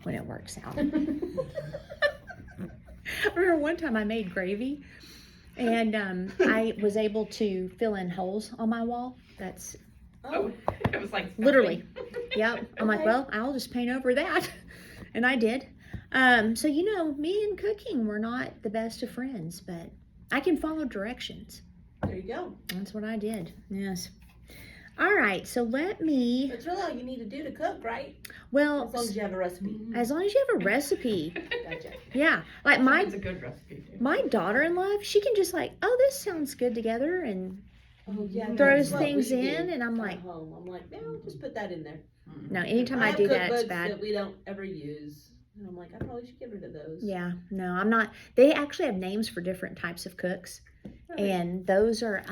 when it works out. I remember one time I made gravy, and I was able to fill in holes on my wall. That's it was like literally. Yep. I'm like, well, I'll just paint over that, and I did. So me and cooking, we're not the best of friends, but I can follow directions. There you go. That's what I did. Yes. All right, so let me. That's really all you need to do to cook, right? Well, as long as you have a recipe. As long as you have a recipe. Gotcha. Yeah, like It's a good recipe too. my daughter-in-law, she can just like, oh, this sounds good together, and throws things in, and I'm like, home. I'm like, no, just put that in there. No, anytime I do that, it's bad. That we don't ever use, and I'm like, I probably should get rid of those. Yeah, no, I'm not. They actually have names for different types of cooks, and those are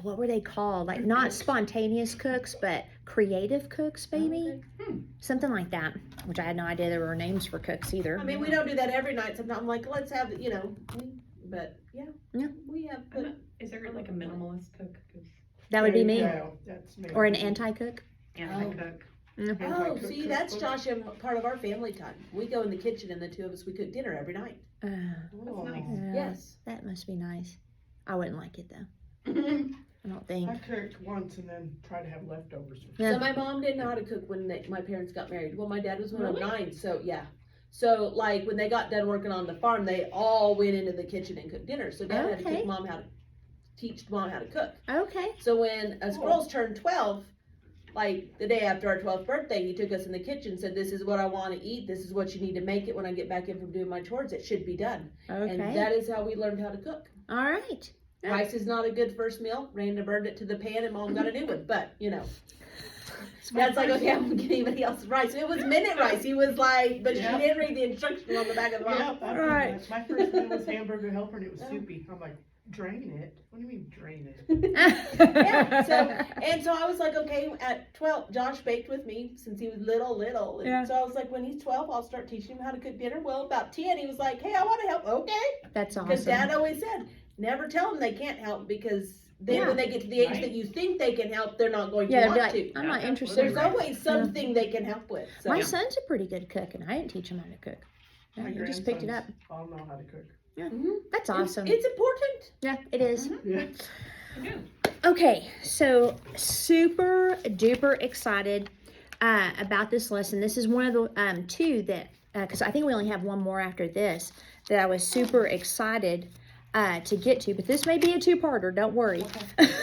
what were they called? Like not spontaneous cooks, but creative cooks, maybe something like that. Which I had no idea there were names for cooks either. I mean, we don't do that every night. Sometimes I'm like, let's have but yeah, we have. Is there like a minimalist cook? That would be me, That's me. or an anti-cook. Anti-cook. Oh, see, that's Josh and part of our family time. We go in the kitchen, and the two of us, we cook dinner every night. That's nice. Yes. That must be nice. I wouldn't like it though. I don't think. I cooked once and then tried to have leftovers. Yeah. So my mom didn't know how to cook when my parents got married. Well, my dad was one of 9, so yeah. So like when they got done working on the farm, they all went into the kitchen and cooked dinner. So Dad had to teach mom how to cook. Okay. So when us girls turned 12, like the day after our 12th birthday, he took us in the kitchen and said, this is what I want to eat. This is what you need to make it when I get back in from doing my chores. It should be done. Okay. And that is how we learned how to cook. All right. Rice is not a good first meal. Randa burned it to the pan and Mom got a new one. But, Dad's like, okay, I'm going to get anybody else's rice. It was minute rice. He was like, but she didn't read the instructions on the back of the box. Yeah, Right. My first meal was hamburger helper and it was soupy. I'm like, drain it? What do you mean drain it? So I was like, okay, at 12, Josh baked with me since he was little. And so I was like, when he's 12, I'll start teaching him how to cook dinner. Well, about 10, he was like, hey, I want to help. Okay. That's awesome. Because Dad always said, never tell them they can't help because then when they get to the age that you think they can help, they're not going to want to. I'm not interested. There's always something they can help with. So. My son's a pretty good cook, and I didn't teach him how to cook. Yeah, he just picked it up. I'll know how to cook. Yeah, that's awesome. It's important. Yeah, it is. Yeah. Okay, so super duper excited about this lesson. This is one of the two that, because I think we only have one more after this, that I was super excited to get to. But this may be a two-parter, don't worry. Okay.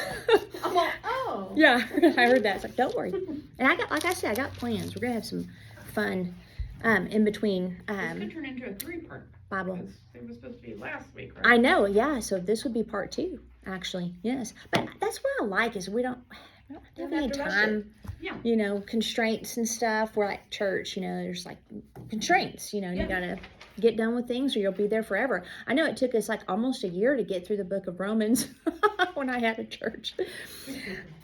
I'm like, oh. Yeah, I heard that. It's like, don't worry. And I got, like I said, I got plans. We're going to have some fun in between. This could turn into a 3-part. Bible. It was supposed to be last week, right? I know, yeah. So this would be part 2, actually. Yes. But that's what I like is we don't have any time, constraints and stuff. We're like church, there's like constraints, you got to get done with things or you'll be there forever. I know it took us like almost a year to get through the book of Romans when I had a church.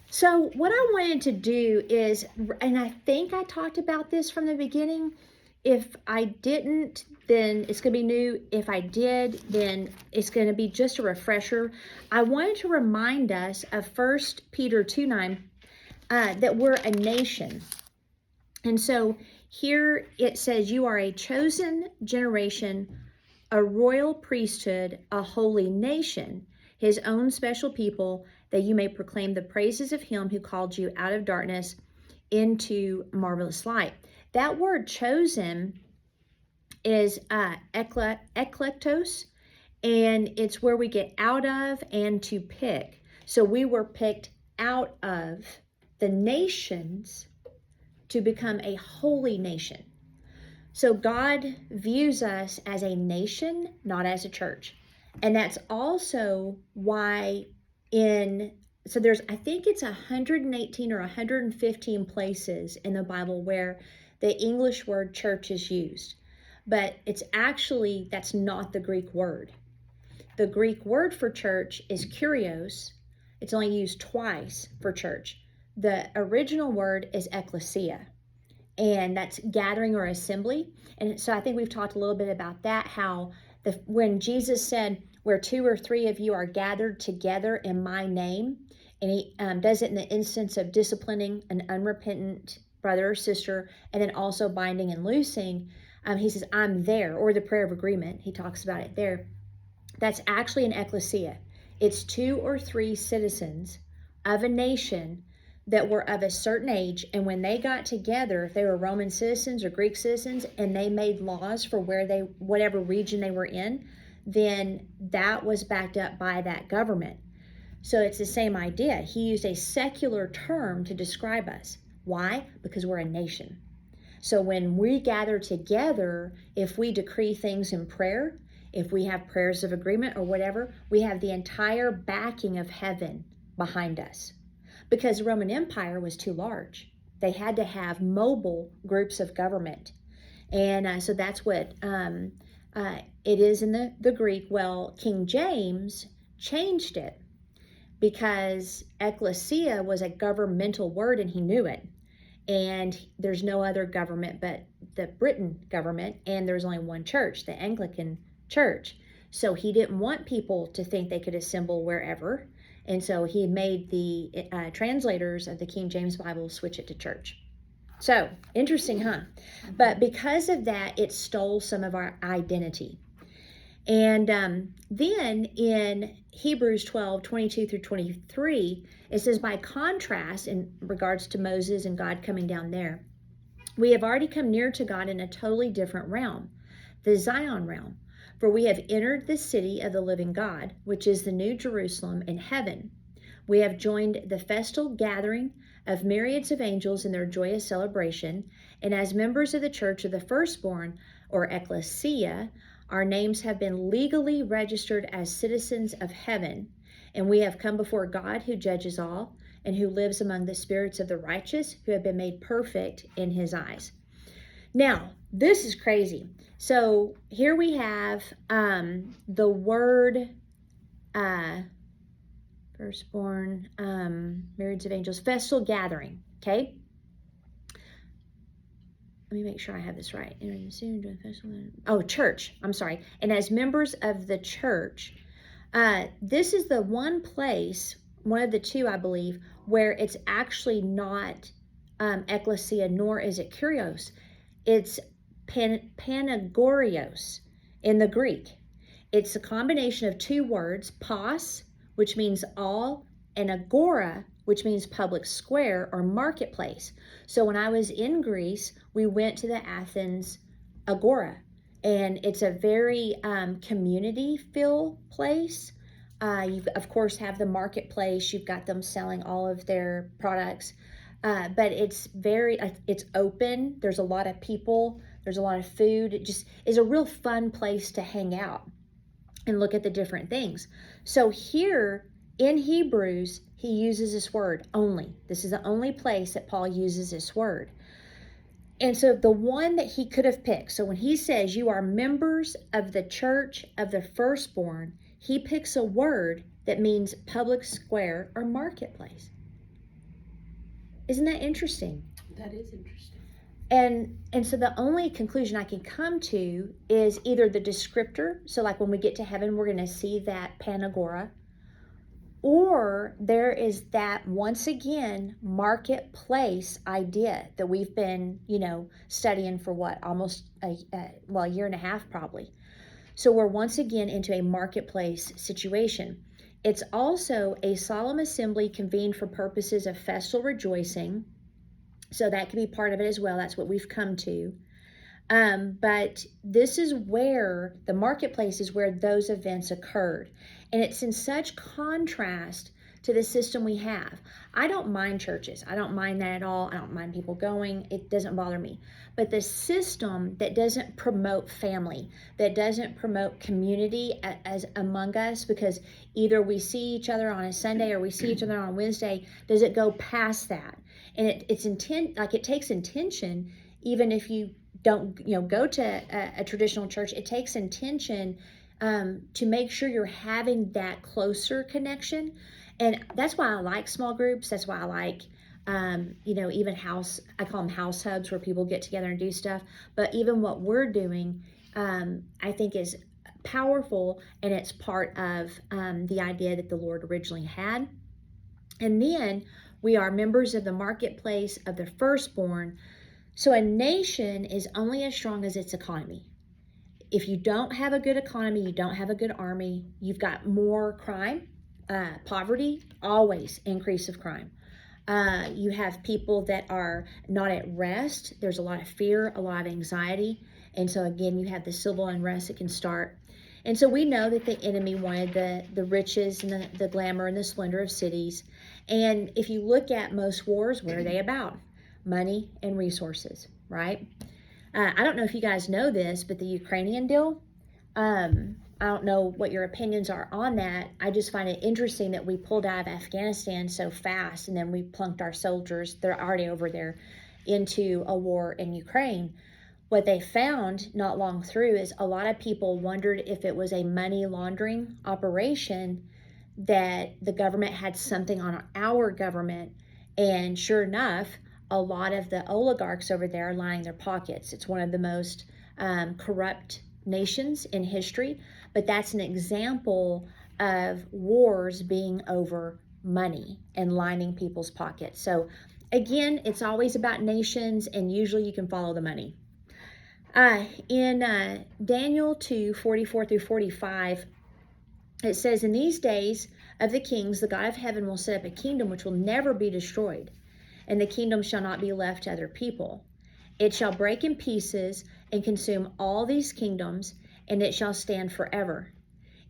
So what I wanted to do is, and I think I talked about this from the beginning. If I didn't, then it's going to be new. If I did, then it's going to be just a refresher. I wanted to remind us of 1 Peter 2:9 that we're a nation. And so here it says, you are a chosen generation, a royal priesthood, a holy nation, his own special people, that you may proclaim the praises of him who called you out of darkness into marvelous light. That word chosen is eklektos, and it's where we get out of and to pick. So we were picked out of the nations to become a holy nation. So God views us as a nation, not as a church. And that's also why so there's, I think it's 118 or 115 places in the Bible where the English word church is used, but it's actually, that's not the Greek word. The Greek word for church is kurios. It's only used twice for church. The original word is ecclesia, and that's gathering or assembly. And so I think we've talked a little bit about that, how when Jesus said, where 2 or 3 of you are gathered together in my name, and he does it in the instance of disciplining an unrepentant brother or sister, and then also binding and loosing, he says, I'm there, or the prayer of agreement. He talks about it there. That's actually an ecclesia. It's 2 or 3 citizens of a nation that were of a certain age, and when they got together, if they were Roman citizens or Greek citizens, and they made laws for whatever region they were in, then that was backed up by that government. So it's the same idea. He used a secular term to describe us. Why? Because we're a nation. So when we gather together, if we decree things in prayer, if we have prayers of agreement or whatever, we have the entire backing of heaven behind us. Because the Roman Empire was too large. They had to have mobile groups of government. And so that's what it is in the Greek. Well, King James changed it because ecclesia was a governmental word and he knew it. And there's no other government but the Britain government, and there's only one church, the Anglican Church. So he didn't want people to think they could assemble wherever. And so he made the translators of the King James Bible switch it to church. So, interesting, huh? But because of that, it stole some of our identity. And then in Hebrews 12, 22 through 23, it says, by contrast, in regards to Moses and God coming down there, we have already come near to God in a totally different realm, the Zion realm. For we have entered the city of the living God, which is the new Jerusalem in heaven. We have joined the festal gathering of myriads of angels in their joyous celebration, and as members of the church of the firstborn, or ecclesia, our names have been legally registered as citizens of heaven, and we have come before God who judges all, and who lives among the spirits of the righteous who have been made perfect in his eyes. Now, this is crazy. So here we have the word firstborn, myriads of angels, festal gathering, okay? Let me make sure I have this right. Oh, church, I'm sorry. And as members of the church, this is the one place, one of the two, I believe, where it's actually not ecclesia, nor is it kurios. It's panagorios in the Greek. It's a combination of 2 words, pos, which means all, and agora, which means public square or marketplace. So when I was in Greece, we went to the Athens Agora, and it's a very community feel place. You, of course, have the marketplace. You've got them selling all of their products. But it's it's open. There's a lot of people. There's a lot of food. It just is a real fun place to hang out and look at the different things. So here in Hebrews, he uses this word only. This is the only place that Paul uses this word. And so the one that he could have picked, so when he says you are members of the church of the firstborn, he picks a word that means public square or marketplace. Isn't that interesting? That is interesting. And so the only conclusion I can come to is either the descriptor, so like when we get to heaven, we're going to see that panagora, or there is that, once again, marketplace idea that we've been, studying for almost a year and a half probably. So we're once again into a marketplace situation. It's also a solemn assembly convened for purposes of festal rejoicing. So that can be part of it as well. That's what we've come to. But this is where the marketplace is where those events occurred. And it's in such contrast to the system we have. I don't mind churches. I don't mind that at all. I don't mind people going. It doesn't bother me. But the system that doesn't promote family, that doesn't promote community as among us, because either we see each other on a Sunday or we see each other on Wednesday, does it go past that? And it takes intention, even if you don't go to a traditional church. It takes intention to make sure you're having that closer connection. And that's why I like small groups. That's why I like even I call them house hubs, where people get together and do stuff. But even what we're doing, I think is powerful, and it's part of the idea that the Lord originally had. And then We are members of the marketplace of the firstborn. So a nation is only as strong as its economy. If you don't have a good economy, you don't have a good army, you've got more crime, poverty, always increase of crime. You have people that are not at rest. There's a lot of fear, a lot of anxiety. And so again, you have the civil unrest that can start. And so we know that the enemy wanted the riches and the glamour and the splendor of cities. And if you look at most wars, what are they about? Money and resources, right? I don't know if you guys know this, but the Ukrainian deal, I don't know what your opinions are on that. I just find it interesting that we pulled out of Afghanistan so fast, and then we plunked our soldiers, they're already over there, into a war in Ukraine. What they found not long through is a lot of people wondered if it was a money laundering operation, that the government had something on our government. And sure enough, a lot of the oligarchs over there are lining their pockets. It's one of the most corrupt nations in history, but that's an example of wars being over money and lining people's pockets. So again, it's always about nations, and usually you can follow the money. In Daniel 2:44 through 45, it says, "In these days of the kings, the God of heaven will set up a kingdom which will never be destroyed, and the kingdom shall not be left to other people. It shall break in pieces and consume all these kingdoms, and it shall stand forever.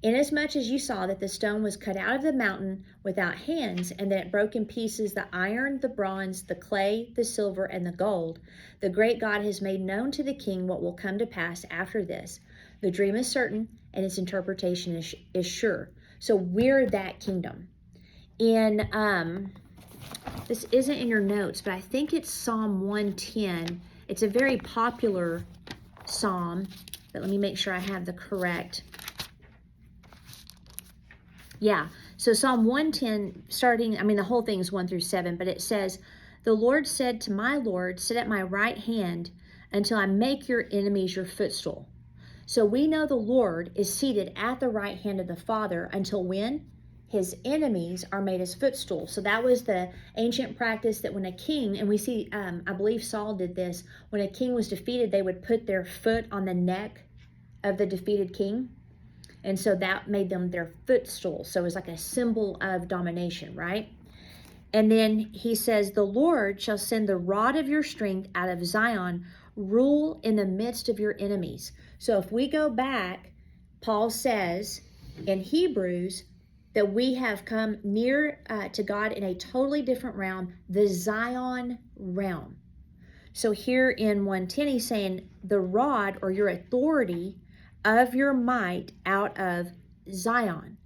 Inasmuch as you saw that the stone was cut out of the mountain without hands, and that it broke in pieces the iron, the bronze, the clay, the silver, and the gold, the great God has made known to the king what will come to pass after this. The dream is certain, and its interpretation is sure." So we're that kingdom. In this isn't in your notes, but I think it's Psalm 110. It's a very popular psalm, but let me make sure I have the correct. Yeah, so Psalm 110, the whole thing is 1 through 7, but it says, "The Lord said to my Lord, sit at my right hand until I make your enemies your footstool." So we know the Lord is seated at the right hand of the Father until when? His enemies are made his footstool. So that was the ancient practice, that when a king, and we see, I believe Saul did this, when a king was defeated, they would put their foot on the neck of the defeated king. And so that made them their footstool. So it was like a symbol of domination, right? And then he says, "The Lord shall send the rod of your strength out of Zion, rule in the midst of your enemies." So if we go back, Paul says in Hebrews that we have come near to God in a totally different realm, the Zion realm. So here in 110, he's saying the rod, or your authority of your might, out of Zion.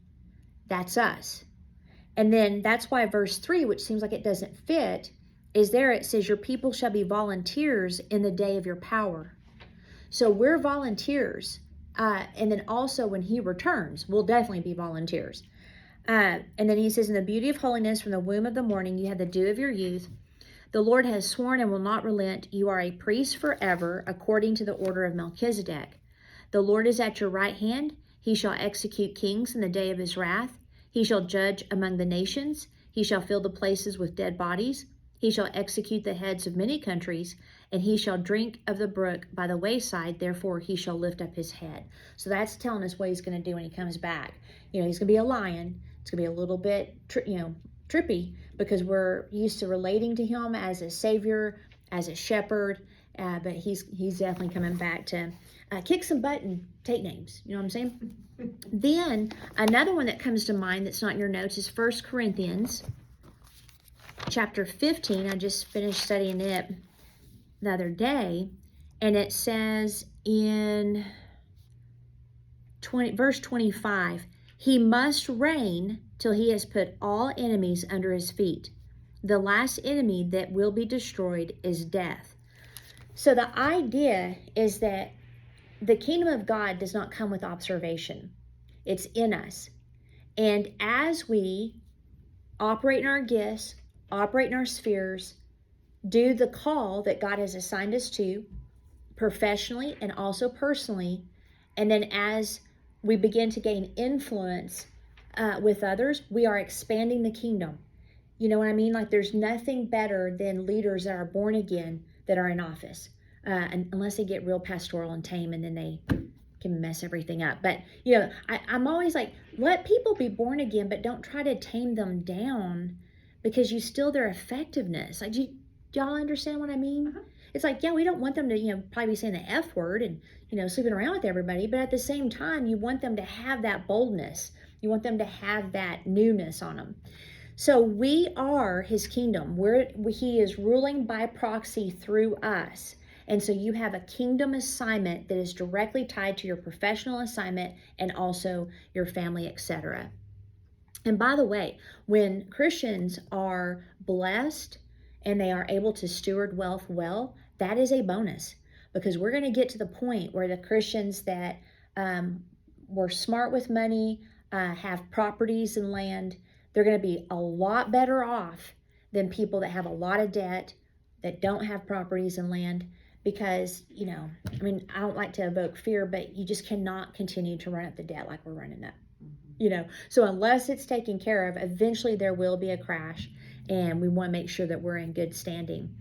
That's us. And then that's why verse 3, which seems like it doesn't fit, is there. It says, "Your people shall be volunteers in the day of your power." So we're volunteers. And then also when he returns, we'll definitely be volunteers. And then he says, "In the beauty of holiness from the womb of the morning, you have the dew of your youth. The Lord has sworn and will not relent. You are a priest forever, according to the order of Melchizedek. The Lord is at your right hand. He shall execute kings in the day of his wrath. He shall judge among the nations. He shall fill the places with dead bodies. He shall execute the heads of many countries, and he shall drink of the brook by the wayside. Therefore, he shall lift up his head." So that's telling us what he's going to do when he comes back. He's going to be a lion. It's going to be a little bit, trippy, because we're used to relating to him as a savior, as a shepherd. But he's definitely coming back to kick some butt and take names. You know what I'm saying? Then another one that comes to mind that's not in your notes is 1 Corinthians chapter 15. I just finished studying it the other day, and it says in verse 25, "He must reign till he has put all enemies under his feet. The last enemy that will be destroyed is death." So the idea is that the kingdom of God does not come with observation. It's in us. And as we operate in our gifts, operate in our spheres, do the call that God has assigned us to, professionally and also personally, and then as we begin to gain influence with others, we are expanding the kingdom. You know what I mean? Like there's nothing better than leaders that are born again that are in office, unless they get real pastoral and tame, and then they can mess everything up. But I'm always like, let people be born again, but don't try to tame them down, because you steal their effectiveness. Like, y'all understand what I mean? Uh-huh. It's like, yeah, we don't want them to probably be saying the F word and sleeping around with everybody, but at the same time, you want them to have that boldness. You want them to have that newness on them. So we are his kingdom. He is ruling by proxy through us. And so you have a kingdom assignment that is directly tied to your professional assignment and also your family, etc. And by the way, when Christians are blessed and they are able to steward wealth well, that is a bonus, because we're going to get to the point where the Christians that were smart with money, have properties and land, they're going to be a lot better off than people that have a lot of debt, that don't have properties and land. Because, I don't like to evoke fear, but you just cannot continue to run up the debt like we're running up. So unless it's taken care of, eventually there will be a crash, and we want to make sure that we're in good standing.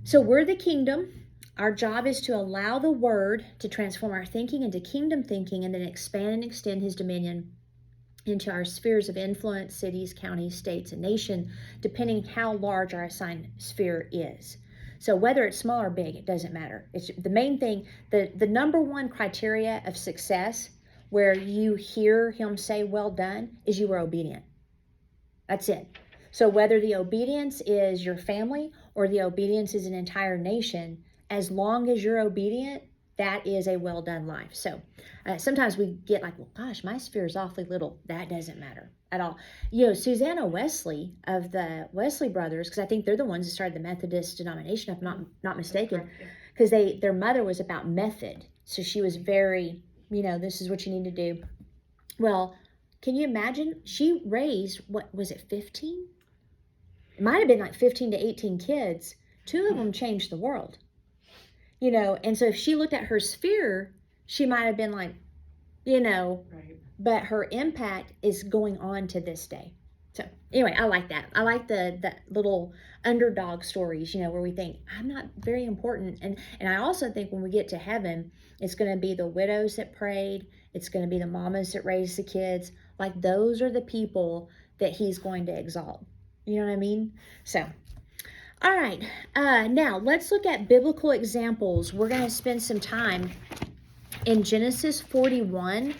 So we're the kingdom. Our job is to allow the word to transform our thinking into kingdom thinking, and then expand and extend his dominion into our spheres of influence, cities, counties, states, and nation, depending how large our assigned sphere is. So whether it's small or big, it doesn't matter. It's the main thing. The number one criteria of success, where you hear him say, well done, is you were obedient. That's it. So whether the obedience is your family or the obedience is an entire nation, as long as you're obedient, that is a well done life. So sometimes we get like, well, gosh, my sphere is awfully little. That doesn't matter at all. Susanna Wesley of the Wesley brothers, because I think they're the ones that started the Methodist denomination, if I'm not mistaken, because their mother was about method. So she was very, this is what you need to do. Well, can you imagine? She raised, what was it, 15? It might have been like 15 to 18 kids. 2 of them changed the world. And so if she looked at her sphere, she might have been like, Right. But her impact is going on to this day. So anyway, I like that. I like the little underdog stories, where we think, I'm not very important. And I also think when we get to heaven, it's going to be the widows that prayed. It's going to be the mamas that raised the kids. Like, those are the people that he's going to exalt. You know what I mean? So, all right. Now let's look at biblical examples. We're going to spend some time in Genesis 41,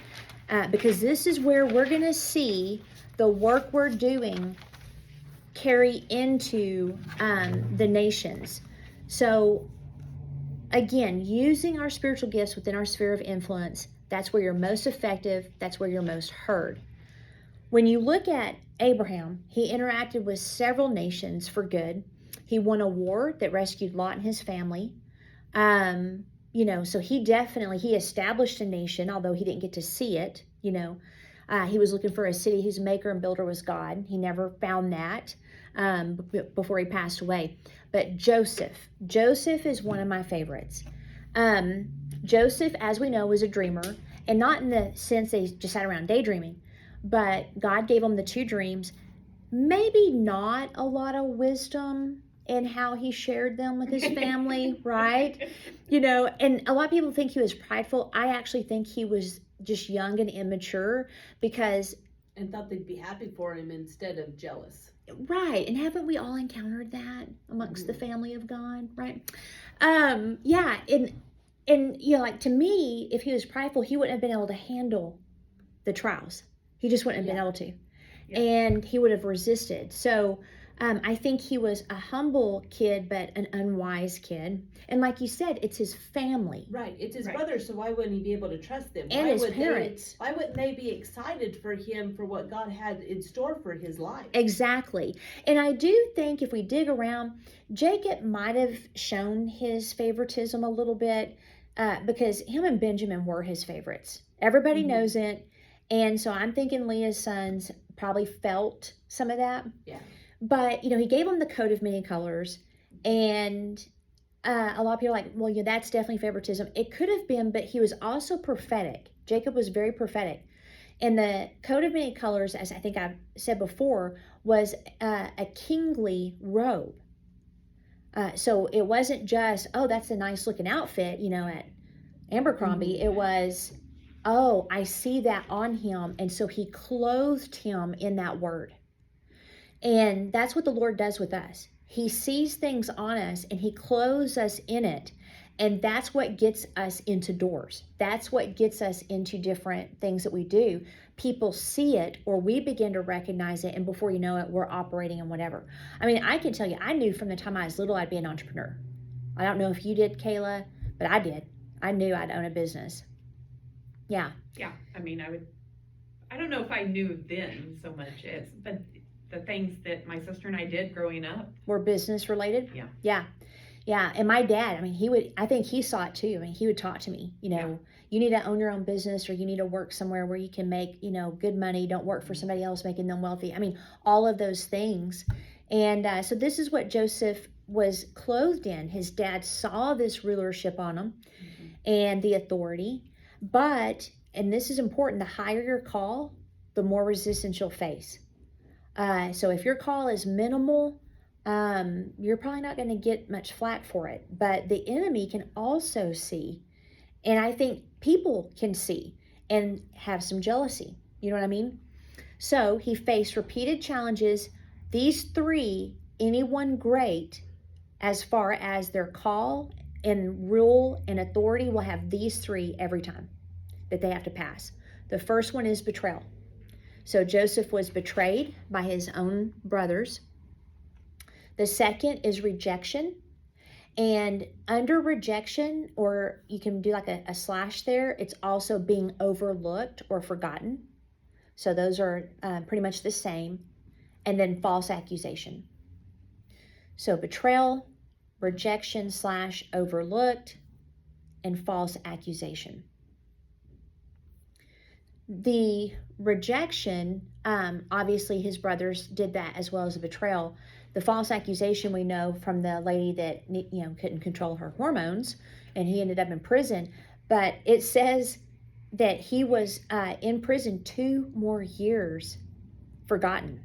because this is where we're going to see the work we're doing carry into the nations. So again, using our spiritual gifts within our sphere of influence, that's where you're most effective. That's where you're most heard. When you look at Abraham, he interacted with several nations for good. He won a war that rescued Lot and his family. So he established a nation, although he didn't get to see it. He was looking for a city whose maker and builder was God. He never found that before he passed away. But Joseph is one of my favorites. Joseph, as we know, was a dreamer, and not in the sense that he just sat around daydreaming, but God gave him the 2 dreams. Maybe not a lot of wisdom in how he shared them with his family, right? And a lot of people think he was prideful. I actually think he was just young and immature, and thought they'd be happy for him instead of jealous. Right. And haven't we all encountered that amongst the family of God, right? Yeah. And like, to me, if he was prideful, he wouldn't have been able to handle the trials. He just wouldn't have been able to. Yeah. And he would have resisted. So I think he was a humble kid, but an unwise kid. And like you said, it's his family. Right. It's his brothers, so why wouldn't he be able to trust them? And his parents. Why wouldn't they be excited for him, for what God had in store for his life? Exactly. And I do think if we dig around, Jacob might have shown his favoritism a little bit, because him and Benjamin were his favorites. Everybody knows it. And so I'm thinking Leah's sons probably felt some of that. Yeah. But, he gave them the coat of many colors. And a lot of people are like, well, that's definitely favoritism. It could have been, but he was also prophetic. Jacob was very prophetic. And the coat of many colors, as I think I've said before, was a kingly robe. So it wasn't just, oh, that's a nice looking outfit, at Abercrombie. It was, oh, I see that on him. And so he clothed him in that word. And that's what the Lord does with us. He sees things on us and he clothes us in it. And that's what gets us into doors. That's what gets us into different things that we do. People see it, or we begin to recognize it, and before you know it, we're operating in whatever. I mean, I can tell you, I knew from the time I was little I'd be an entrepreneur. I don't know if you did, Kayla, but I did. I knew I'd own a business. Yeah. Yeah, I mean, I don't know if I knew then so much but the things that my sister and I did growing up were business related. Yeah. Yeah. Yeah, and my dad, I mean, I think he saw it too. I mean, he would talk to me, you need to own your own business, or you need to work somewhere where you can make, good money. Don't work for somebody else making them wealthy. I mean, all of those things. And so this is what Joseph was clothed in. His dad saw this rulership on him and the authority. But, and this is important, the higher your call, the more resistance you'll face. So if your call is minimal, you're probably not going to get much flack for it. But the enemy can also see, and I think people can see and have some jealousy. You know what I mean? So he faced repeated challenges. These three, anyone great as far as their call and rule and authority, will have these three every time that they have to pass. The first one is betrayal. So Joseph was betrayed by his own brothers. The second is rejection. And under rejection, or you can do like a slash there, it's also being overlooked or forgotten. So those are pretty much the same. And then false accusation. So betrayal, rejection / overlooked, and false accusation. The rejection, obviously his brothers did that as well as the betrayal. The false accusation we know from the lady that couldn't control her hormones, and he ended up in prison. But it says that he was in prison 2 more years, forgotten.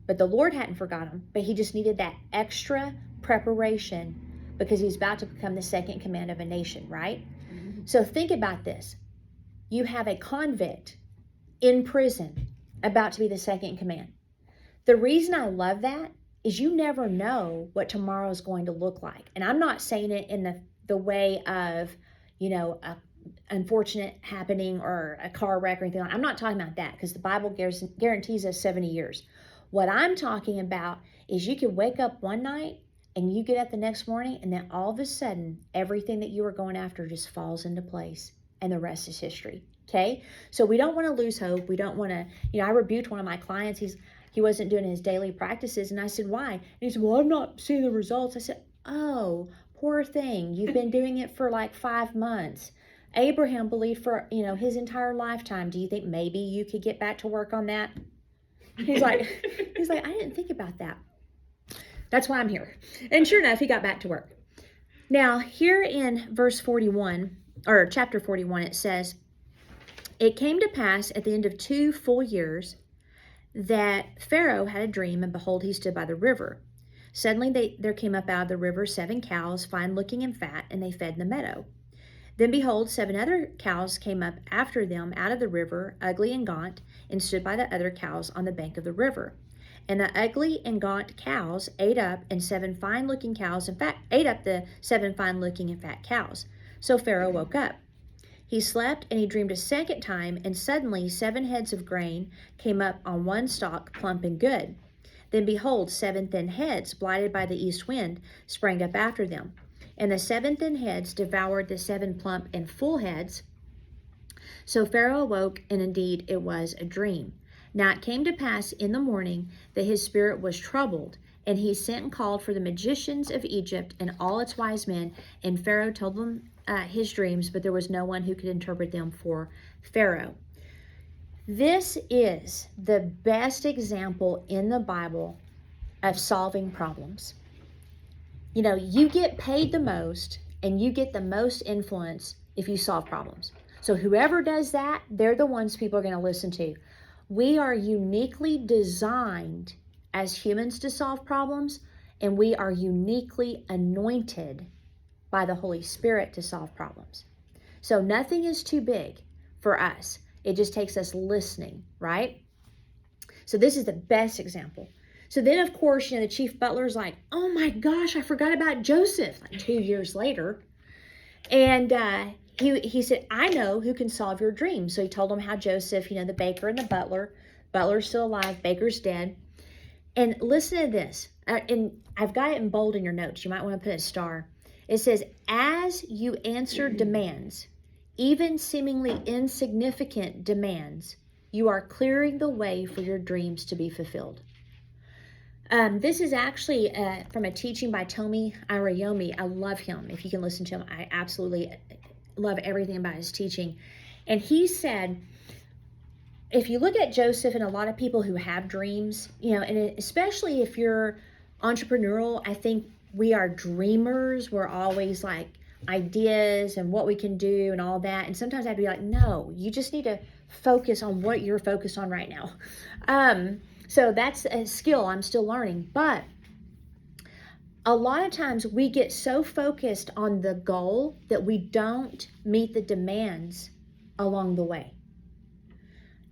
But the Lord hadn't forgotten him, but he just needed that extra preparation because he's about to become the second command of a nation, right? Mm-hmm. So think about this. You have a convict in prison about to be the second in command. The reason I love that is you never know what tomorrow is going to look like. And I'm not saying it in the way of, a unfortunate happening or a car wreck or anything like that. I'm not talking about that, because the Bible guarantees us 70 years. What I'm talking about is you could wake up one night and you get up the next morning, and then all of a sudden, everything that you were going after just falls into place, and the rest is history. Okay? So we don't want to lose hope. We don't want to, I rebuked one of my clients. He wasn't doing his daily practices. And I said, why? And he said, well, I'm not seeing the results. I said, oh, poor thing. You've been doing it for like 5 months. Abraham believed for, his entire lifetime. Do you think maybe you could get back to work on that? He's like, I didn't think about that. That's why I'm here. And sure enough, he got back to work. Now, here in verse 41, or chapter 41, it says, it came to pass at the end of 2 full years that Pharaoh had a dream, and behold, he stood by the river. Suddenly there came up out of the river 7 cows, fine looking and fat, and they fed in the meadow. Then behold, 7 other cows came up after them out of the river, ugly and gaunt, and stood by the other cows on the bank of the river. And the ugly and gaunt cows ate up, and 7 fine looking cows ate up the 7 fine looking and fat cows. So Pharaoh woke up. He slept, and he dreamed a second time, and suddenly 7 heads of grain came up on one stalk, plump and good. Then behold, 7 thin heads, blighted by the east wind, sprang up after them. And the 7 thin heads devoured the 7 plump and full heads. So Pharaoh awoke, and indeed it was a dream. Now it came to pass in the morning that his spirit was troubled, and he sent and called for the magicians of Egypt and all its wise men, and Pharaoh told them his dreams, but there was no one who could interpret them for Pharaoh. This is the best example in the Bible of solving problems. You get paid the most and you get the most influence if you solve problems. So whoever does that, they're the ones people are going to listen to. We are uniquely designed as humans to solve problems, and we are uniquely anointed by the Holy Spirit to solve problems. So nothing is too big for us. It just takes us listening, right? So this is the best example. So then, of course, the chief butler's like, oh my gosh, I forgot about Joseph, like 2 years later. And he said, I know who can solve your dream. So he told him how Joseph, the baker and the butler's still alive, baker's dead. And listen to this. And I've got it in bold in your notes. You might want to put a star. It says, as you answer demands, even seemingly insignificant demands, you are clearing the way for your dreams to be fulfilled. This is actually from a teaching by Tomi Arayomi. I love him. If you can listen to him, I absolutely love everything about his teaching. And he said, if you look at Joseph and a lot of people who have dreams, and especially if you're entrepreneurial, I think we are dreamers. We're always like ideas and what we can do and all that. And sometimes I'd be like, no, you just need to focus on what you're focused on right now. So that's a skill I'm still learning. But a lot of times we get so focused on the goal that we don't meet the demands along the way.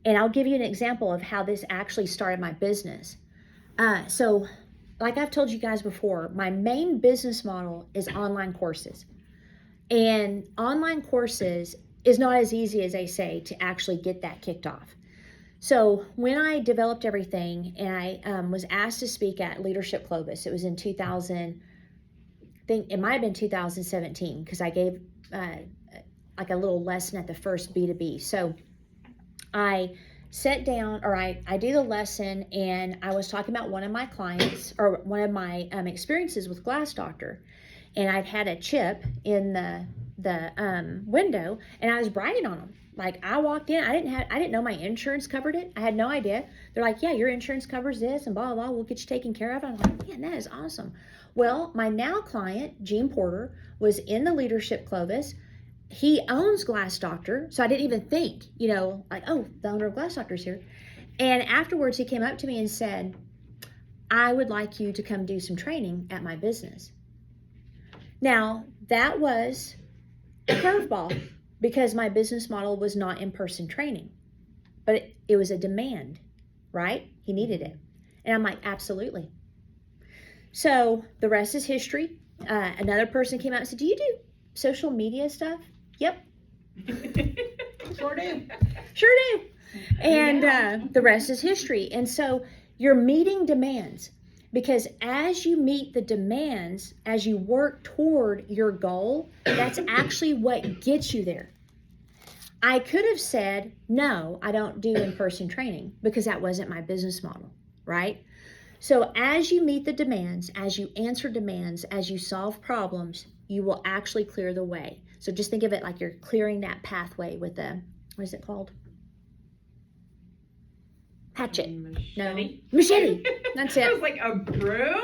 And I'll give you an example of how this actually started my business. So like I've told you guys before, my main business model is online courses. And online courses is not as easy as they say to actually get that kicked off. So when I developed everything and I was asked to speak at Leadership Clovis, it was in 2000, I think it might have been 2017, because I gave like a little lesson at the first B2B. So I sat down, or I did a lesson, and I was talking about one of my clients, or one of my experiences with Glass Doctor. And I'd had a chip in the window, and I was bragging on them. Like, I walked in, I didn't know my insurance covered it. I had no idea. They're like, yeah, your insurance covers this, and blah, blah, blah, we'll get you taken care of. I'm like, man, that is awesome. Well, my now client, Gene Porter, was in the Leadership Clovis. He owns Glass Doctor, so I didn't even think, like, oh, the owner of Glass Doctor's here. And afterwards, he came up to me and said, I would like you to come do some training at my business. Now, that was a curveball, because my business model was not in-person training, but it was a demand, right? He needed it. And I'm like, absolutely. So the rest is history. Another person came out and said, do you do social media stuff? Yep. Sure do. Sure do. And the rest is history. And so you're meeting demands, because as you meet the demands, as you work toward your goal, that's actually what gets you there. I could have said, no, I don't do in-person training, because that wasn't my business model, right? So as you meet the demands, as you answer demands, as you solve problems, you will actually clear the way. So just think of it like you're clearing that pathway with a, what is it called? Hatchet. Machete. No. Machete. That's it. I was like, a broom?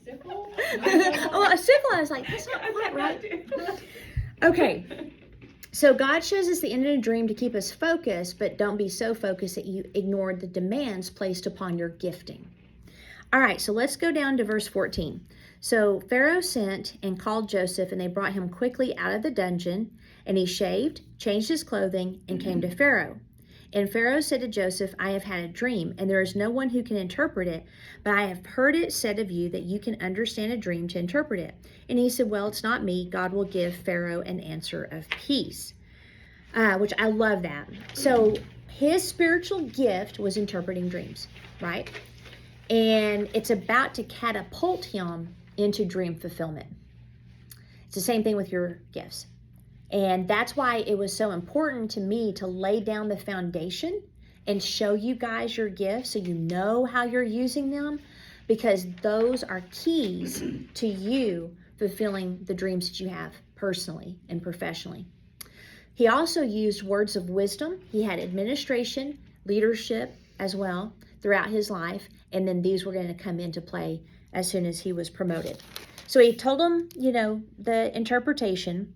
Sickle? Oh, a sickle. I was like, that's not quite right. Okay. So God shows us the end of the dream to keep us focused, but don't be so focused that you ignore the demands placed upon your gifting. All right, so let's go down to verse 14. So Pharaoh sent and called Joseph, and they brought him quickly out of the dungeon, and he shaved, changed his clothing, and came to Pharaoh. And Pharaoh said to Joseph, I have had a dream, and there is no one who can interpret it, but I have heard it said of you that you can understand a dream to interpret it. And he said, well, it's not me. God will give Pharaoh an answer of peace, which I love that. So his spiritual gift was interpreting dreams, right? And it's about to catapult him into dream fulfillment. It's the same thing with your gifts. And that's why it was so important to me to lay down the foundation and show you guys your gifts so you know how you're using them, because those are keys to you fulfilling the dreams that you have personally and professionally. He also used words of wisdom. He had administration, leadership as well throughout his life, and then these were going to come into play as soon as he was promoted. So he told him, the interpretation.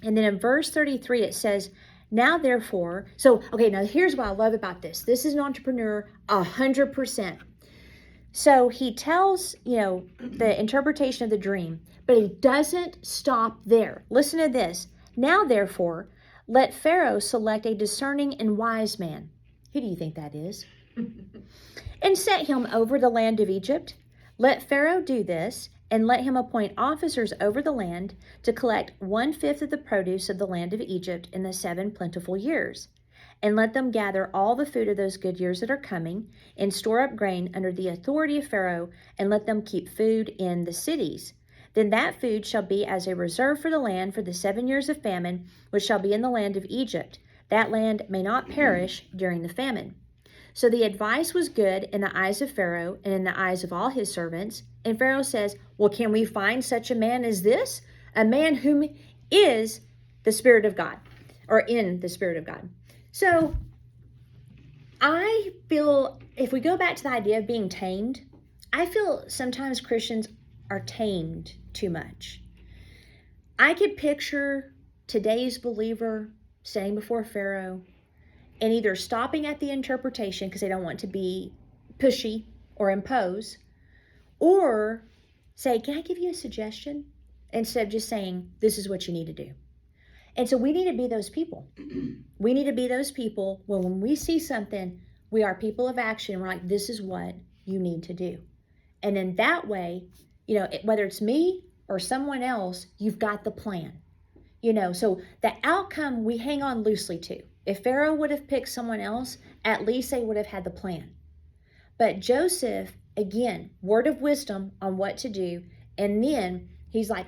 And then in verse 33, it says, Now, therefore, so, okay, now here's what I love about this. This is an entrepreneur 100%. So he tells, the interpretation of the dream, but he doesn't stop there. Listen to this. Now, therefore, let Pharaoh select a discerning and wise man. Who do you think that is? And set him over the land of Egypt. Let Pharaoh do this, and let him appoint officers over the land to collect 1/5 of the produce of the land of Egypt in the 7 plentiful years. And let them gather all the food of those good years that are coming, and store up grain under the authority of Pharaoh, and let them keep food in the cities. Then that food shall be as a reserve for the land for the 7 years of famine, which shall be in the land of Egypt. That land may not perish during the famine. So the advice was good in the eyes of Pharaoh and in the eyes of all his servants. And Pharaoh says, well, can we find such a man as this? A man whom is the Spirit of God, or in the Spirit of God. So I feel, if we go back to the idea of being tamed, I feel sometimes Christians are tamed too much. I could picture today's believer standing before Pharaoh and either stopping at the interpretation because they don't want to be pushy or impose, or say, can I give you a suggestion? Instead of just saying, this is what you need to do. And so we need to be those people. We need to be those people when we see something, we are people of action. We're like, this is what you need to do. And in that way, whether it's me or someone else, you've got the plan. So the outcome we hang on loosely to. If Pharaoh would have picked someone else, at least they would have had the plan. But Joseph, again, word of wisdom on what to do. And then he's like,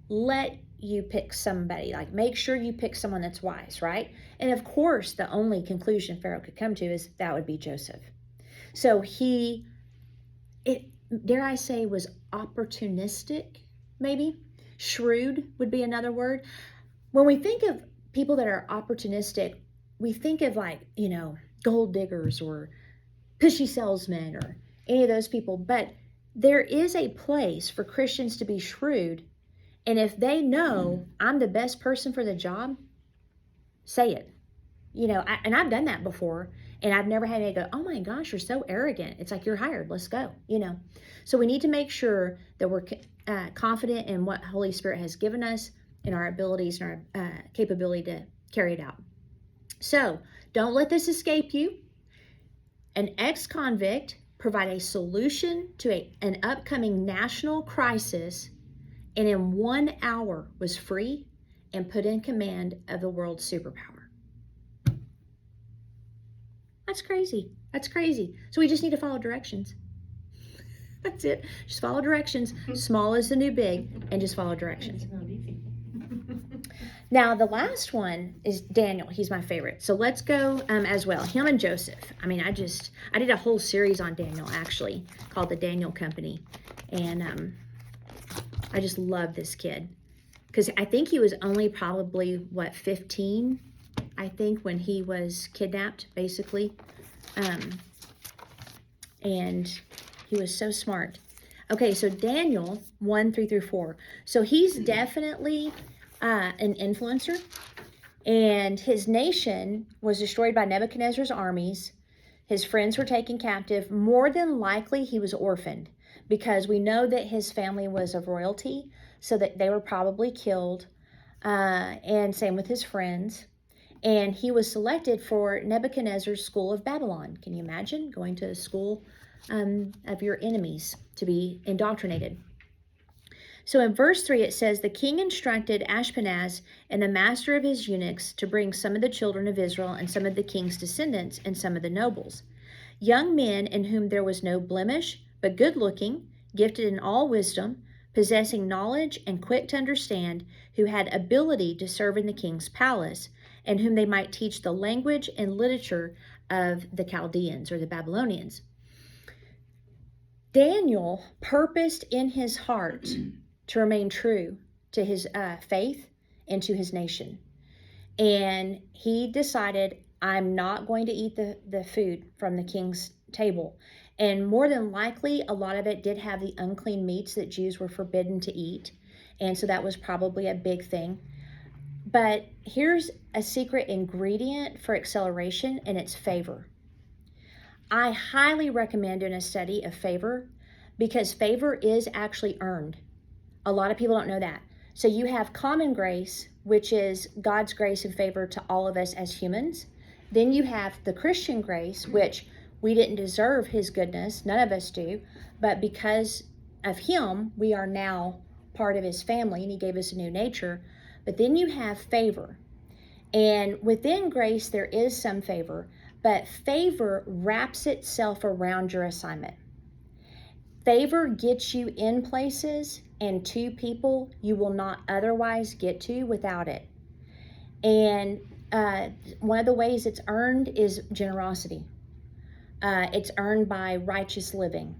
let you pick somebody, like make sure you pick someone that's wise, right? And of course, the only conclusion Pharaoh could come to is that would be Joseph. So dare I say, was opportunistic, maybe? Shrewd would be another word. When we think of people that are opportunistic, we think of gold diggers or pushy salesmen or any of those people. But there is a place for Christians to be shrewd. And if they know I'm the best person for the job, say it. And I've done that before. And I've never had anybody go, oh my gosh, you're so arrogant. It's like, you're hired. Let's go. So we need to make sure that we're confident in what Holy Spirit has given us and our abilities and our capability to carry it out. So don't let this escape you. An ex-convict provide a solution to an upcoming national crisis, and in 1 hour was free and put in command of the world's superpower. That's crazy. That's crazy. So we just need to follow directions. That's it. Just follow directions. Small is the new big, and just follow directions. It's not easy. Now, the last one is Daniel. He's my favorite. So let's go as well. Him and Joseph. I did a whole series on Daniel, actually, called The Daniel Company. And I just love this kid. Because I think he was only probably, 15, I think, when he was kidnapped, basically. And he was so smart. Okay, so Daniel 1:3-4. So he's definitely an influencer. And his nation was destroyed by Nebuchadnezzar's armies. His friends were taken captive. More than likely, he was orphaned, because we know that his family was of royalty, so that they were probably killed. And same with his friends. And he was selected for Nebuchadnezzar's school of Babylon. Can you imagine going to a school of your enemies to be indoctrinated? So in verse 3, it says, the king instructed Ashpenaz and the master of his eunuchs to bring some of the children of Israel and some of the king's descendants and some of the nobles, young men in whom there was no blemish, but good looking, gifted in all wisdom, possessing knowledge and quick to understand, who had ability to serve in the king's palace, and whom they might teach the language and literature of the Chaldeans or the Babylonians. Daniel purposed in his heart to remain true to his faith and to his nation. And he decided, I'm not going to eat the food from the king's table. And more than likely, a lot of it did have the unclean meats that Jews were forbidden to eat. And so that was probably a big thing. But here's a secret ingredient for acceleration, and it's favor. I highly recommend doing a study of favor because favor is actually earned. A lot of people don't know that. So you have common grace, which is God's grace and favor to all of us as humans. Then you have the Christian grace, which we didn't deserve his goodness. None of us do. But because of him, we are now part of his family, and he gave us a new nature. But then you have favor. And within grace, there is some favor, but favor wraps itself around your assignment. Favor gets you in places and to people you will not otherwise get to without it. And one of the ways it's earned is generosity. It's earned by righteous living.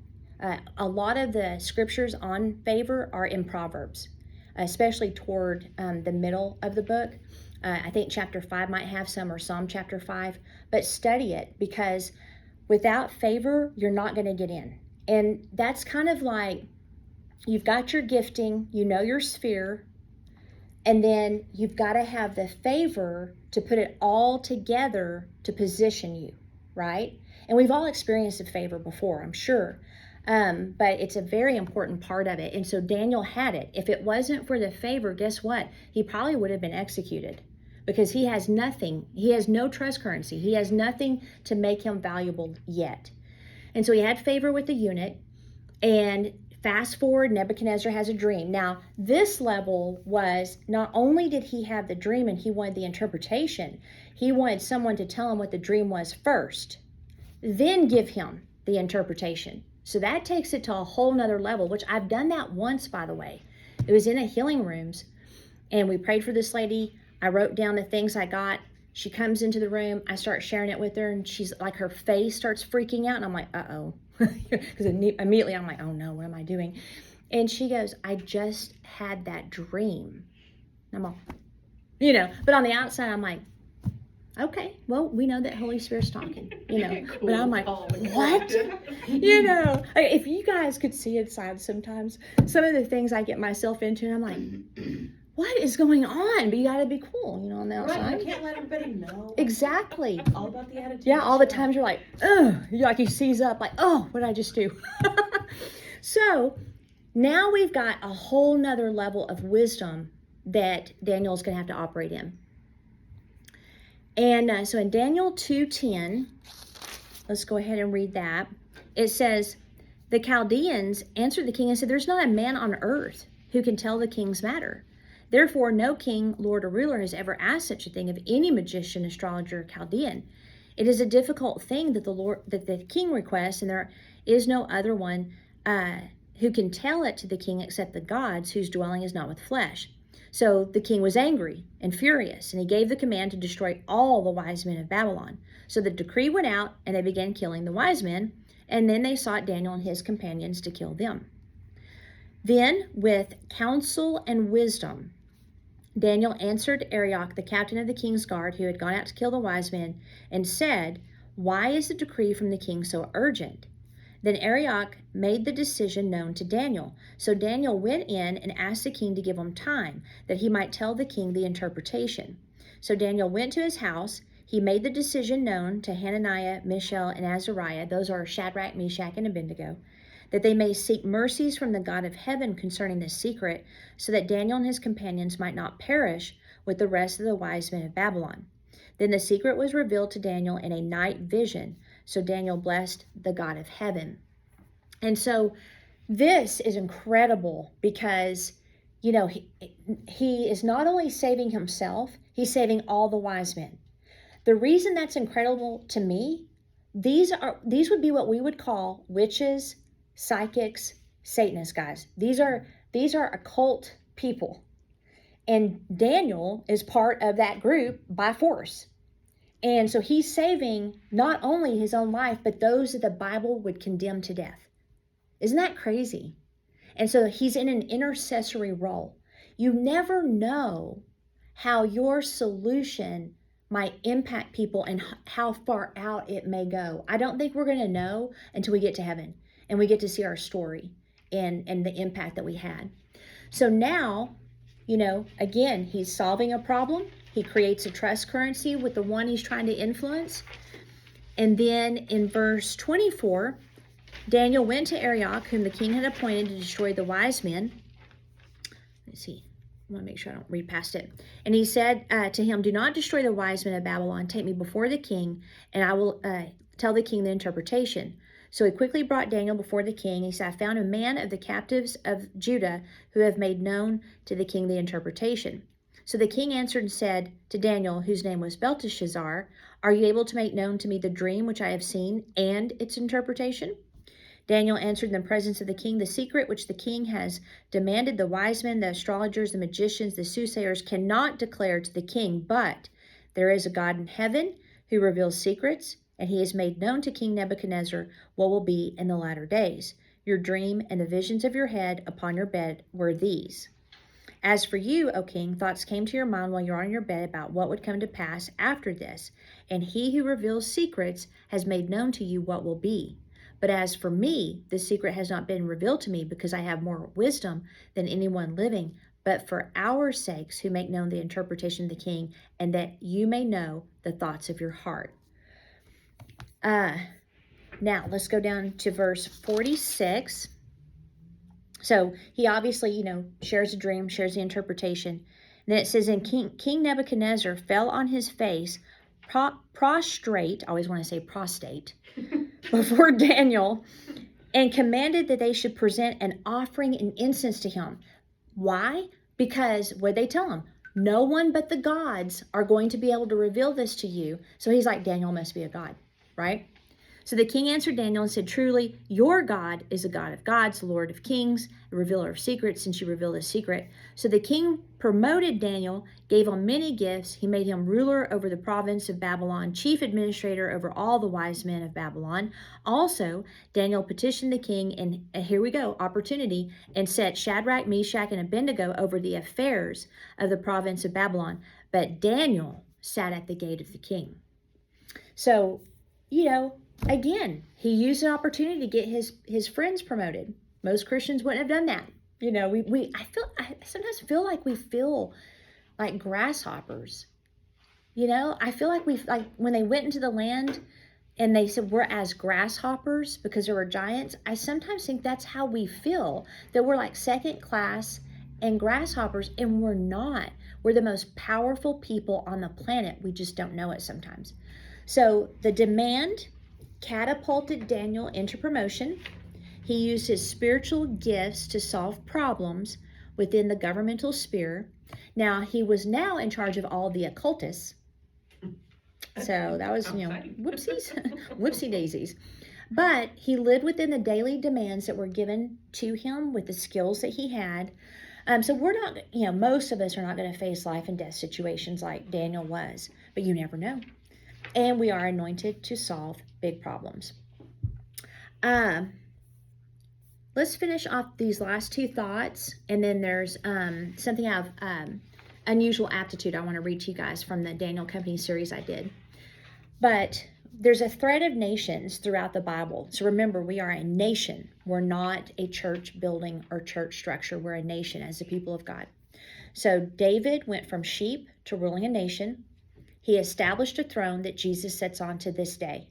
A lot of the scriptures on favor are in Proverbs, especially toward the middle of the book. I think chapter 5 might have some, or Psalm chapter 5, but study it, because without favor, you're not going to get in. And that's kind of like, you've got your gifting, you know your sphere, and then you've got to have the favor to put it all together to position you, right? And we've all experienced a favor before, I'm sure. But it's a very important part of it. And so Daniel had it. If it wasn't for the favor, guess what? He probably would have been executed, because he has nothing. He has no trust currency. He has nothing to make him valuable yet. And so he had favor with the eunuch. And fast forward, Nebuchadnezzar has a dream. Now, this level was, not only did he have the dream and he wanted the interpretation, he wanted someone to tell him what the dream was first, then give him the interpretation. So that takes it to a whole nother level, which I've done that once, by the way. It was in a healing rooms, and we prayed for this lady. I wrote down the things I got. She comes into the room. I start sharing it with her, and she's like, her face starts freaking out, and I'm like, uh-oh. Because immediately I'm like, oh no, what am I doing? And she goes, I just had that dream. And I'm all, but on the outside, I'm like, okay, well, we know that Holy Spirit's talking, Cool. But I'm like, what? If you guys could see inside sometimes, some of the things I get myself into, and I'm like, what is going on? But you got to be cool, on the outside. Right, you can't let everybody know. Exactly. All about the attitude. Yeah, all the times you're like, ugh, you seize up, like, oh, what did I just do? So now we've got a whole nother level of wisdom that Daniel's going to have to operate in. And so in Daniel 2:10, let's go ahead and read that. It says, the Chaldeans answered the king and said, there's not a man on earth who can tell the king's matter. Therefore, no king, lord, or ruler has ever asked such a thing of any magician, astrologer, or Chaldean. It is a difficult thing that the king requests, and there is no other one who can tell it to the king except the gods, whose dwelling is not with flesh. So the king was angry and furious, and he gave the command to destroy all the wise men of Babylon. So the decree went out, and they began killing the wise men, and then they sought Daniel and his companions to kill them. Then, with counsel and wisdom, Daniel answered Arioch, the captain of the king's guard, who had gone out to kill the wise men, and said, why is the decree from the king so urgent? Then Arioch made the decision known to Daniel. So Daniel went in and asked the king to give him time, that he might tell the king the interpretation. So Daniel went to his house. He made the decision known to Hananiah, Mishael, and Azariah, those are Shadrach, Meshach, and Abednego, that they may seek mercies from the God of heaven concerning this secret, so that Daniel and his companions might not perish with the rest of the wise men of Babylon. Then the secret was revealed to Daniel in a night vision. So Daniel blessed the God of heaven. And so this is incredible because, he is not only saving himself, he's saving all the wise men. The reason that's incredible to me, these would be what we would call witches, psychics, Satanists, guys. These are occult people. And Daniel is part of that group by force. And so he's saving not only his own life, but those that the Bible would condemn to death. Isn't that crazy? And so he's in an intercessory role. You never know how your solution might impact people and how far out it may go. I don't think we're going to know until we get to heaven and we get to see our story and the impact that we had. So now again, he's solving a problem. He creates a trust currency with the one he's trying to influence. And then in verse 24, Daniel went to Arioch, whom the king had appointed to destroy the wise men. Let's see. I want to make sure I don't read past it. And he said to him, do not destroy the wise men of Babylon. Take me before the king, and I will tell the king the interpretation. So he quickly brought Daniel before the king. He said, I found a man of the captives of Judah who have made known to the king the interpretation. So the king answered and said to Daniel, whose name was Belteshazzar, are you able to make known to me the dream which I have seen and its interpretation? Daniel answered in the presence of the king, the secret which the king has demanded the wise men, the astrologers, the magicians, the soothsayers cannot declare to the king, but there is a God in heaven who reveals secrets, and he has made known to King Nebuchadnezzar what will be in the latter days. Your dream and the visions of your head upon your bed were these. As for you, O king, thoughts came to your mind while you were on your bed about what would come to pass after this, and he who reveals secrets has made known to you what will be. But as for me, the secret has not been revealed to me because I have more wisdom than anyone living, but for our sakes who make known the interpretation of the king, and that you may know the thoughts of your heart. Now, let's go down to verse 46. So he obviously, shares a dream, shares the interpretation. And then it says, and King Nebuchadnezzar fell on his face, prostrate, I always want to say prostate, before Daniel, and commanded that they should present an offering and incense to him. Why? Because what they tell him, no one but the gods are going to be able to reveal this to you. So he's like, Daniel must be a god, right? So the king answered Daniel and said, truly, your God is a God of gods, the Lord of kings, a revealer of secrets, since you revealed a secret. So the king promoted Daniel, gave him many gifts. He made him ruler over the province of Babylon, chief administrator over all the wise men of Babylon. Also, Daniel petitioned the king, and here we go, opportunity, and set Shadrach, Meshach, and Abednego over the affairs of the province of Babylon. But Daniel sat at the gate of the king. So, again, he used an opportunity to get his friends promoted. Most Christians wouldn't have done that. I sometimes feel like we feel like grasshoppers. I feel like when they went into the land and they said we're as grasshoppers because there were giants, I sometimes think that's how we feel, that we're like second class and grasshoppers, and we're not. We're the most powerful people on the planet. We just don't know it sometimes. So the demand catapulted Daniel into promotion. He used his spiritual gifts to solve problems within the governmental sphere. Now, he was now in charge of all the occultists. So that was, whoopsies, whoopsie daisies. But he lived within the daily demands that were given to him with the skills that he had. So we're not, most of us are not going to face life and death situations like Daniel was, but you never know. And we are anointed to solve big problems. Let's finish off these last two thoughts, and then there's something of unusual aptitude I want to read to you guys from the Daniel Company series I did. But there's a thread of nations throughout the Bible. So remember, we are a nation. We're not a church building or church structure. We're a nation as the people of God. So David went from sheep to ruling a nation. He established a throne that Jesus sits on to this day.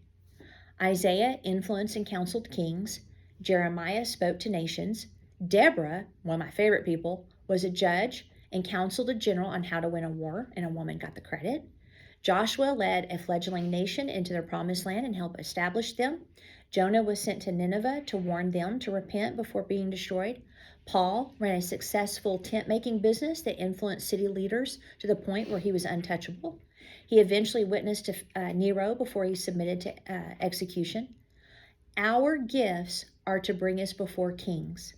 Isaiah influenced and counseled kings. Jeremiah spoke to nations. Deborah, one of my favorite people, was a judge and counseled a general on how to win a war, and a woman got the credit. Joshua led a fledgling nation into their promised land and helped establish them. Jonah was sent to Nineveh to warn them to repent before being destroyed. Paul ran a successful tent-making business that influenced city leaders to the point where he was untouchable. He eventually witnessed to Nero before he submitted to execution. Our gifts are to bring us before kings.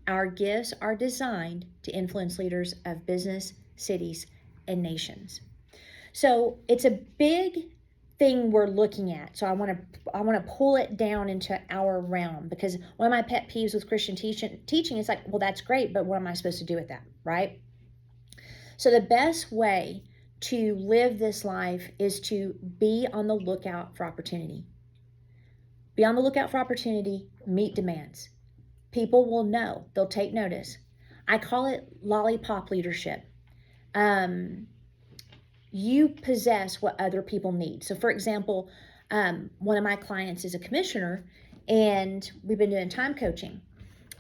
Our gifts are designed to influence leaders of business, cities, and nations. So it's a big thing we're looking at. So I want to pull it down into our realm, because one of my pet peeves with Christian teaching is like, well, that's great, but what am I supposed to do with that, right? So the best way to live this life is to be on the lookout for opportunity. Be on the lookout for opportunity, meet demands. People will know, they'll take notice. I call it lollipop leadership. You possess what other people need. So for example, one of my clients is a commissioner, and we've been doing time coaching,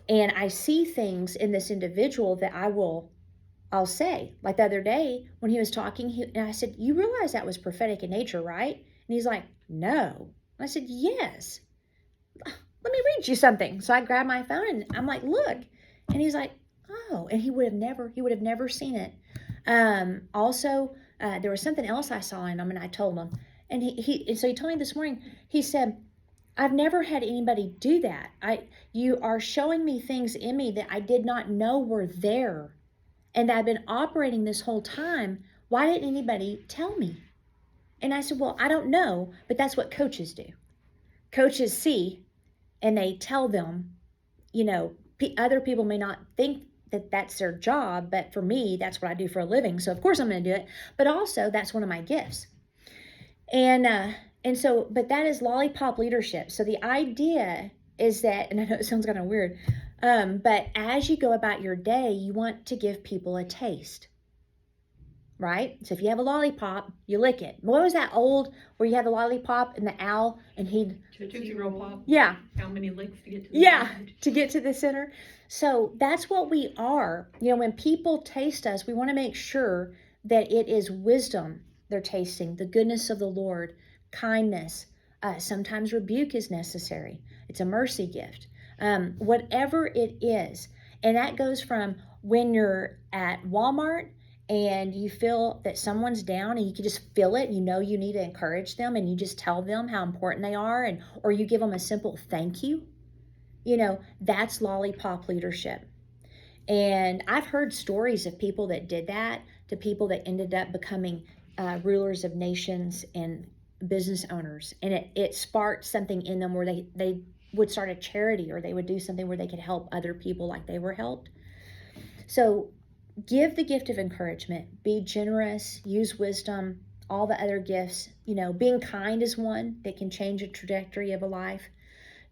and I see things in this individual that I'll say, like the other day when he was talking, and I said, you realize that was prophetic in nature, right? And he's like, no. And I said, yes. Let me read you something. So I grabbed my phone and I'm like, look. And he's like, oh. And he would have never seen it. Also, there was something else I saw in him, and I told him. And so he told me this morning, he said, I've never had anybody do that. You are showing me things in me that I did not know were there. And I've been operating this whole time. Why didn't anybody tell me? And I said, well, I don't know, but that's what coaches do. Coaches see, and they tell them, other people may not think that that's their job, but for me, that's what I do for a living. So of course I'm going to do it, but also that's one of my gifts. And so, but that is lollipop leadership. So the idea is that, and I know it sounds kind of weird, but as you go about your day, you want to give people a taste, right? So if you have a lollipop, you lick it. What was that old where you have the lollipop and the owl and he'd... Tootsie Roll Pop. Yeah. How many licks to get to the center? To get to the center. So that's what we are. When people taste us, we want to make sure that it is wisdom they're tasting, the goodness of the Lord, kindness. Sometimes rebuke is necessary. It's a mercy gift. Whatever it is. And that goes from when you're at Walmart and you feel that someone's down and you can just feel it, you need to encourage them, and you just tell them how important they are, or you give them a simple thank you. That's lollipop leadership. And I've heard stories of people that did that, to people that ended up becoming rulers of nations and business owners. And it sparked something in them where they would start a charity, or they would do something where they could help other people like they were helped. So give the gift of encouragement, be generous, use wisdom, all the other gifts. Being kind is one that can change the trajectory of a life.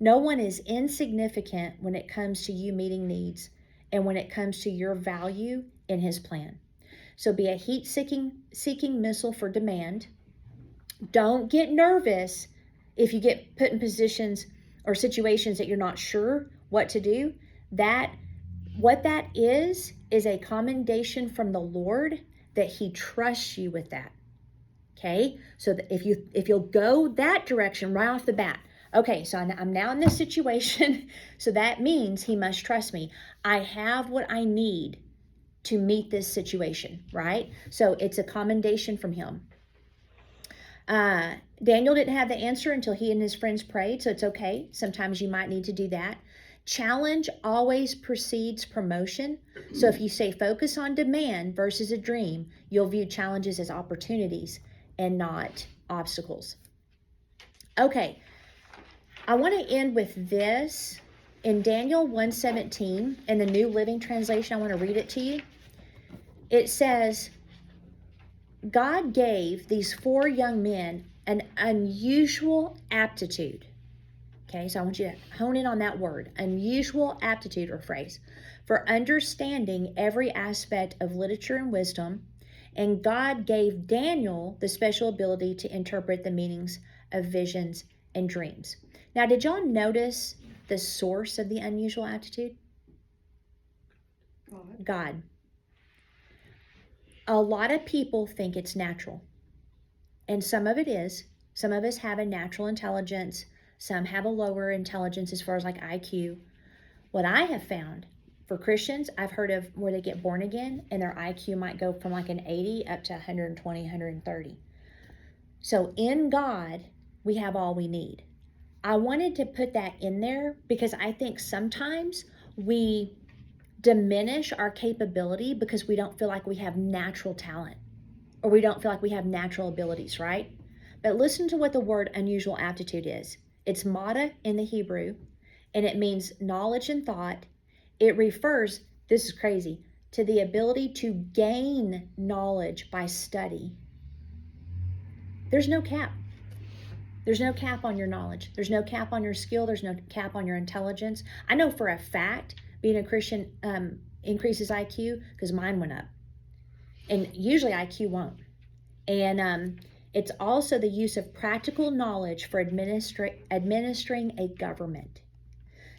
No one is insignificant when it comes to you meeting needs and when it comes to your value in his plan. So be a heat-seeking missile for demand. Don't get nervous if you get put in positions or situations that you're not sure what to do. What that is a commendation from the Lord that he trusts you with that. Okay? So that if you'll go that direction right off the bat, okay, so I'm now in this situation, so that means he must trust me. I have what I need to meet this situation, right? So it's a commendation from him. Daniel didn't have the answer until he and his friends prayed, so it's okay. Sometimes you might need to do that. Challenge always precedes promotion. So if you stay focused on demand versus a dream, you'll view challenges as opportunities and not obstacles. Okay, I want to end with this. In Daniel 1:17, in the New Living Translation, I want to read it to you. It says, God gave these 4 young men an unusual aptitude. Okay, so I want you to hone in on that word, unusual aptitude or phrase, for understanding every aspect of literature and wisdom. And God gave Daniel the special ability to interpret the meanings of visions and dreams. Now, did y'all notice the source of the unusual aptitude? God. A lot of people think it's natural. And some of it is. Some of us have a natural intelligence. Some have a lower intelligence as far as like IQ. What I have found for Christians, I've heard of where they get born again and their IQ might go from like an 80 up to 120, 130. So in God, we have all we need. I wanted to put that in there because I think sometimes we diminish our capability because we don't feel like we have natural talent or we don't feel like we have natural abilities, right? But listen to what the word unusual aptitude is. It's mada in the Hebrew, and it means knowledge and thought. It refers, this is crazy, to the ability to gain knowledge by study. There's no cap. There's no cap on your knowledge. There's no cap on your skill. There's no cap on your intelligence. I know for a fact, being a Christian increases IQ? Because mine went up. And usually IQ won't. And it's also the use of practical knowledge for administering a government.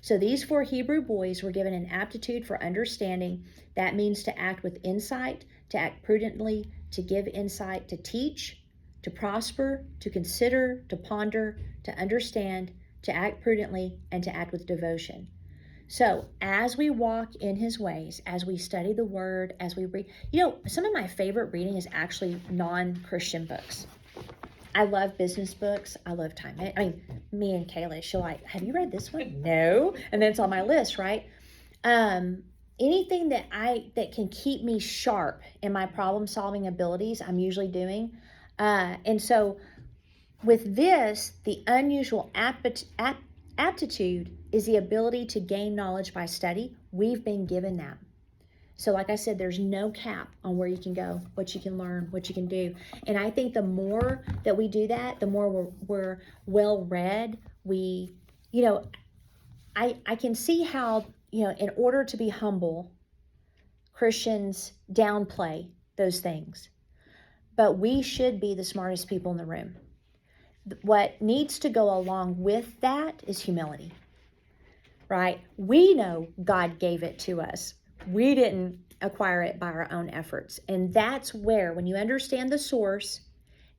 So these 4 Hebrew boys were given an aptitude for understanding. That means to act with insight, to act prudently, to give insight, to teach, to prosper, to consider, to ponder, to understand, to act prudently, and to act with devotion. So as we walk in his ways, as we study the word, as we read, some of my favorite reading is actually non-Christian books. I love business books. I love time. I mean, me and Kayla, she'll like, have you read this one? No. And then it's on my list, right? Anything that can keep me sharp in my problem solving abilities, I'm usually doing. And so with this, the unusual aptitude is the ability to gain knowledge by study. We've been given that. So like I said, there's no cap on where you can go, what you can learn, what you can do. And I think the more that we do that, the more we're well-read. I can see how, in order to be humble, Christians downplay those things. But we should be the smartest people in the room. What needs to go along with that is humility, right? We know God gave it to us. We didn't acquire it by our own efforts. And that's where, when you understand the source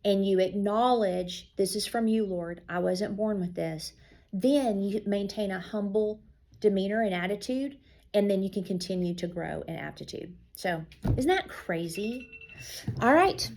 and you acknowledge, this is from you, Lord, I wasn't born with this, then you maintain a humble demeanor and attitude, and then you can continue to grow in aptitude. So, isn't that crazy? All right.